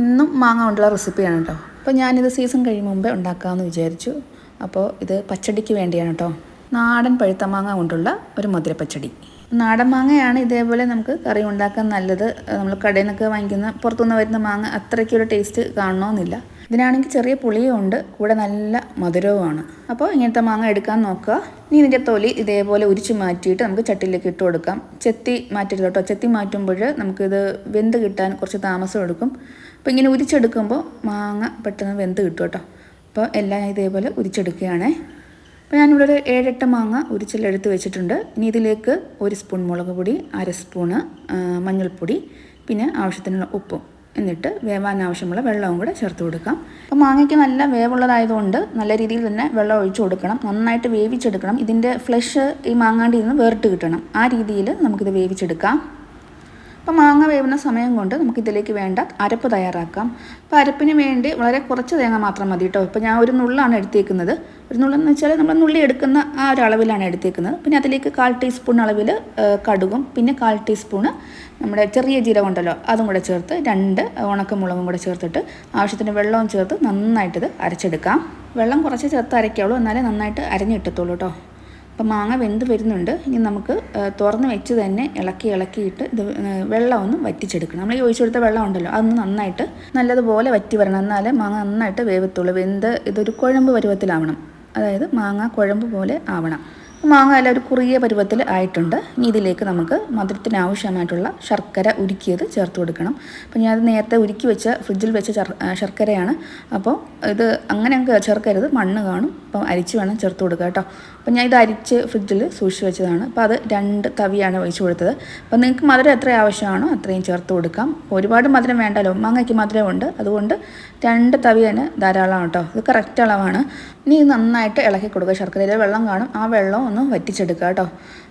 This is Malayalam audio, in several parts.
ഇന്നും മാങ്ങ കൊണ്ടുള്ള റെസിപ്പിയാണ് കേട്ടോ. അപ്പോൾ ഞാനിത് സീസൺ കഴിയും മുമ്പേ ഉണ്ടാക്കാമെന്ന് വിചാരിച്ചു. അപ്പോൾ ഇത് പച്ചടിക്ക് വേണ്ടിയാണ് കേട്ടോ. നാടൻ പഴുത്ത മാങ്ങ കൊണ്ടുള്ള ഒരു മധുരപ്പച്ചടി. നാടൻ മാങ്ങയാണ് ഇതേപോലെ നമുക്ക് കറി ഉണ്ടാക്കാൻ നല്ലത്. നമ്മൾ കടയിൽ നിന്നൊക്കെ വാങ്ങിക്കുന്ന പുറത്തുനിന്ന് വരുന്ന മാങ്ങ അത്രയ്ക്കൊരു ടേസ്റ്റ് കാണണമെന്നില്ല. ഇതിനാണെങ്കിൽ ചെറിയ പുളിയും ഉണ്ട്, കൂടെ നല്ല മധുരവുമാണ്. അപ്പോൾ ഇങ്ങനത്തെ മാങ്ങ എടുക്കാൻ നോക്കുക. ഇനി ഇതിൻ്റെ തൊലി ഇതേപോലെ ഉരിച്ച് മാറ്റിയിട്ട് നമുക്ക് ചട്ടിയിലേക്ക് ഇട്ട് കൊടുക്കാം. ചെത്തി മാറ്റരുത് കേട്ടോ. ചെത്തി മാറ്റുമ്പോൾ നമുക്കിത് വെന്ത് കിട്ടാൻ കുറച്ച് താമസം എടുക്കും. അപ്പോൾ ഇങ്ങനെ ഉരിച്ചെടുക്കുമ്പോൾ മാങ്ങ പെട്ടെന്ന് വെന്ത് കിട്ടും കേട്ടോ. അപ്പോൾ എല്ലാം ഇതേപോലെ ഉരിച്ചെടുക്കുകയാണേ. അപ്പോൾ ഞാനിവിടെ ഒരു 7-8 മാങ്ങ ഉരിച്ചെടുത്ത് വെച്ചിട്ടുണ്ട്. ഇനി ഇതിലേക്ക് 1 സ്പൂൺ മുളക് പൊടി, 1/2 സ്പൂണ് മഞ്ഞൾപ്പൊടി, പിന്നെ ആവശ്യത്തിനുള്ള ഉപ്പും, എന്നിട്ട് വേവാൻ ആവശ്യമുള്ള വെള്ളവും കൂടെ ചേർത്ത് കൊടുക്കാം. അപ്പോൾ മാങ്ങയ്ക്ക് നല്ല വേവുള്ളതായതുകൊണ്ട് നല്ല രീതിയിൽ തന്നെ വെള്ളം ഒഴിച്ചു കൊടുക്കണം. നന്നായിട്ട് വേവിച്ചെടുക്കണം. ഇതിൻ്റെ ഫ്ലഷ് ഈ മാങ്ങാണ്ടിൽ നിന്ന് വേറിട്ട് കിട്ടണം. ആ രീതിയിൽ നമുക്കിത് വേവിച്ചെടുക്കാം. അപ്പോൾ മാങ്ങ വേവുന്ന സമയം കൊണ്ട് നമുക്കിതിലേക്ക് വേണ്ട അരപ്പ് തയ്യാറാക്കാം. അപ്പോൾ അരപ്പിന് വേണ്ടി വളരെ കുറച്ച് തേങ്ങ മാത്രം മതി കേട്ടോ. ഇപ്പോൾ ഞാൻ ഒരു നുള്ളാണ് എടുത്തേക്കുന്നത്. ഒരു നുള്ളെന്ന് വെച്ചാൽ നമ്മൾ നുള്ളി എടുക്കുന്ന ആ ഒരു അളവിലാണ് എടുത്തേക്കുന്നത്. പിന്നെ അതിലേക്ക് 1/4 ടീസ്പൂൺ അളവിൽ കടുകും, പിന്നെ 1/4 ടീസ്പൂണ് നമ്മുടെ ചെറിയ ജീരകം ഉണ്ടല്ലോ അതും കൂടെ ചേർത്ത് 2 ഉണക്കമുളകും കൂടെ ചേർത്തിട്ട് ആവശ്യത്തിന് വെള്ളവും ചേർത്ത് നന്നായിട്ടിത് അരച്ചെടുക്കാം. വെള്ളം കുറച്ച് ചേർത്ത് അരയ്ക്കുള്ളൂ, എന്നാലേ നന്നായിട്ട് അരഞ്ഞിട്ടത്തുള്ളൂ കേട്ടോ. അപ്പോൾ മാങ്ങ വെന്ത് വരുന്നുണ്ട്. ഇനി നമുക്ക് തുറന്ന് വെച്ച് തന്നെ ഇളക്കിയിട്ട് ഇത് വെള്ളം ഒന്ന് വറ്റിച്ചെടുക്കണം. നമ്മൾ ഈ ഒഴിച്ചു കൊടുത്ത വെള്ളം ഉണ്ടല്ലോ അതൊന്ന് നന്നായിട്ട് നല്ലതുപോലെ വറ്റി വരണം, എന്നാലേ മാങ്ങ നന്നായിട്ട് വേവത്തുള്ളൂ. വെന്ത് ഇതൊരു കുഴമ്പ് പരുവത്തിലാവണം, അതായത് മാങ്ങ കുഴമ്പ് പോലെ ആവണം. മാങ്ങ എല്ലാം ഒരു കുറിയ പരുവത്തിൽ ആയിട്ടുണ്ട്. ഇനി ഇതിലേക്ക് നമുക്ക് മധുരത്തിന് ആവശ്യമായിട്ടുള്ള ശർക്കര ഉരുക്കിയത് ചേർത്ത് കൊടുക്കണം. അപ്പോൾ ഞാനത് നേരത്തെ ഉരുക്കി വെച്ച ഫ്രിഡ്ജിൽ വെച്ച ശർക്കരയാണ്. അപ്പോൾ ഇത് അങ്ങനെ അങ്ങ് ചേർക്കരുത്, മണ്ണ് കാണും. അപ്പം അരിച്ച് വേണം ചേർത്ത് കൊടുക്കുക കേട്ടോ. അപ്പം ഞാൻ ഇത് അരിച്ച് ഫ്രിഡ്ജിൽ സൂക്ഷിച്ച് വെച്ചതാണ്. അപ്പോൾ അത് 2 തവിയാണ് ഒഴിച്ച് കൊടുത്തത്. അപ്പോൾ നിങ്ങൾക്ക് മധുരം എത്ര ആവശ്യമാണോ അത്രയും ചേർത്ത് കൊടുക്കാം. ഒരുപാട് മധുരം വേണ്ടല്ലോ, മാങ്ങയ്ക്ക് മധുരമുണ്ട്, അതുകൊണ്ട് 2 തവി തന്നെ ധാരാളമാണ് കേട്ടോ. ഇത് കറക്റ്റ് അളവാണ്. ഇനി ഇത് നന്നായിട്ട് ഇളക്കി കൊടുക്കുക. ശർക്കരയിലെ വെള്ളം കാണും, ആ വെള്ളം ഒന്ന് വറ്റിച്ചെടുക്കുക കേട്ടോ.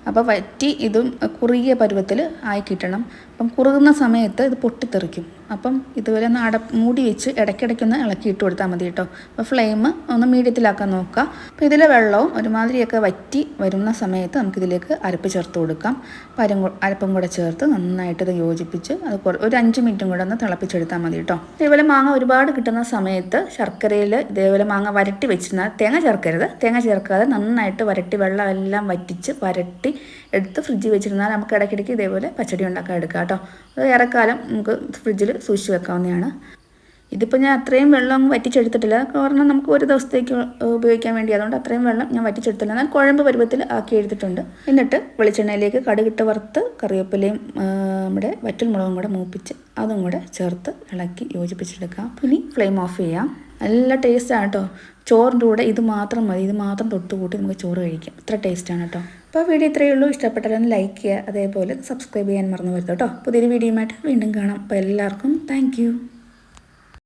അപ്പോൾ വറ്റി ഇതും കുറുകിയ പരുവത്തിൽ ആയി കിട്ടണം. അപ്പം കുറുകുന്ന സമയത്ത് ഇത് പൊട്ടിത്തെറിക്കും. അപ്പം ഇതുപോലെ ഒന്ന് മൂടി വെച്ച് ഇടയ്ക്കിടയ്ക്കൊന്ന് ഇളക്കിയിട്ട് കൊടുത്താൽ മതി കേട്ടോ. അപ്പോൾ ഫ്ലെയിം ഒന്ന് മീഡിയത്തിലാക്കാൻ നോക്കുക. അപ്പോൾ ഇതിലെ വെള്ളവും ഒരുമാതിരിയൊക്കെ വറ്റി വരുന്ന സമയത്ത് നമുക്കിതിലേക്ക് അരപ്പ് ചേർത്ത് കൊടുക്കാം. അരപ്പും കൂടെ ചേർത്ത് നന്നായിട്ട് ഇത് യോജിപ്പിച്ച് അത് ഒരു 5 മിനിറ്റും കൂടെ ഒന്ന് തിളപ്പിച്ചെടുത്താൽ മതി കേട്ടോ. ഇതേപോലെ മാങ്ങ ഒരുപാട് കിട്ടുന്ന സമയത്ത് ശർക്കരയിൽ ഇതേപോലെ മാങ്ങ വരട്ടി വെച്ചിരുന്നാൽ തേങ്ങ ചേർക്കരുത്. തേങ്ങ ചേർക്കാതെ നന്നായിട്ട് വരട്ടി വെള്ളം എല്ലാം വറ്റിച്ച് വരട്ടി എടുത്ത് ഫ്രിഡ്ജിൽ വെച്ചിരുന്നാൽ നമുക്ക് ഇടയ്ക്കിടയ്ക്ക് ഇതേപോലെ പച്ചടി ഉണ്ടാക്കാൻ എടുക്കാം കേട്ടോ. അത് ഏറെക്കാലം നമുക്ക് ഫ്രിഡ്ജിൽ സൂക്ഷിച്ച് വെക്കാവുന്നതാണ്. ഇതിപ്പോൾ ഞാൻ അത്രയും വെള്ളം വറ്റിച്ചെടുത്തിട്ടില്ല, കാരണം നമുക്ക് ഒരു ദിവസത്തേക്ക് ഉപയോഗിക്കാൻ വേണ്ടി, അതുകൊണ്ട് അത്രയും വെള്ളം ഞാൻ വറ്റിച്ചെടുത്തില്ല. എന്നാൽ കുഴമ്പ് പരുവത്തിൽ ആക്കി എടുത്തിട്ടുണ്ട്. എന്നിട്ട് വെളിച്ചെണ്ണയിലേക്ക് കടുകിട്ട് വറുത്ത് കറിവേപ്പിലയും നമ്മുടെ വറ്റൽമുളകും കൂടെ മൂപ്പിച്ച് അതും കൂടെ ചേർത്ത് ഇളക്കി യോജിപ്പിച്ചെടുക്കാം. ഇനി ഫ്ലെയിം ഓഫ് ചെയ്യാം. നല്ല ടേസ്റ്റാണ് കേട്ടോ. ചോറിൻ്റെ കൂടെ ഇത് മാത്രം മതി, ഇത് മാത്രം തൊട്ട് കൂട്ടി നമുക്ക് ചോറ് കഴിക്കാം. ഇത്ര ടേസ്റ്റാണ് കേട്ടോ. അപ്പോൾ വീഡിയോ ഇത്രയേ ഉള്ളൂ. ഇഷ്ടപ്പെട്ടാലൊന്ന് ലൈക്ക് ചെയ്യുക, അതേപോലെ സബ്സ്ക്രൈബ് ചെയ്യാൻ മറന്നു വരുത് കേട്ടോ. പുതിയൊരു വീഡിയോയുമായിട്ട് വീണ്ടും കാണാം. അപ്പോൾ എല്ലാവർക്കും താങ്ക്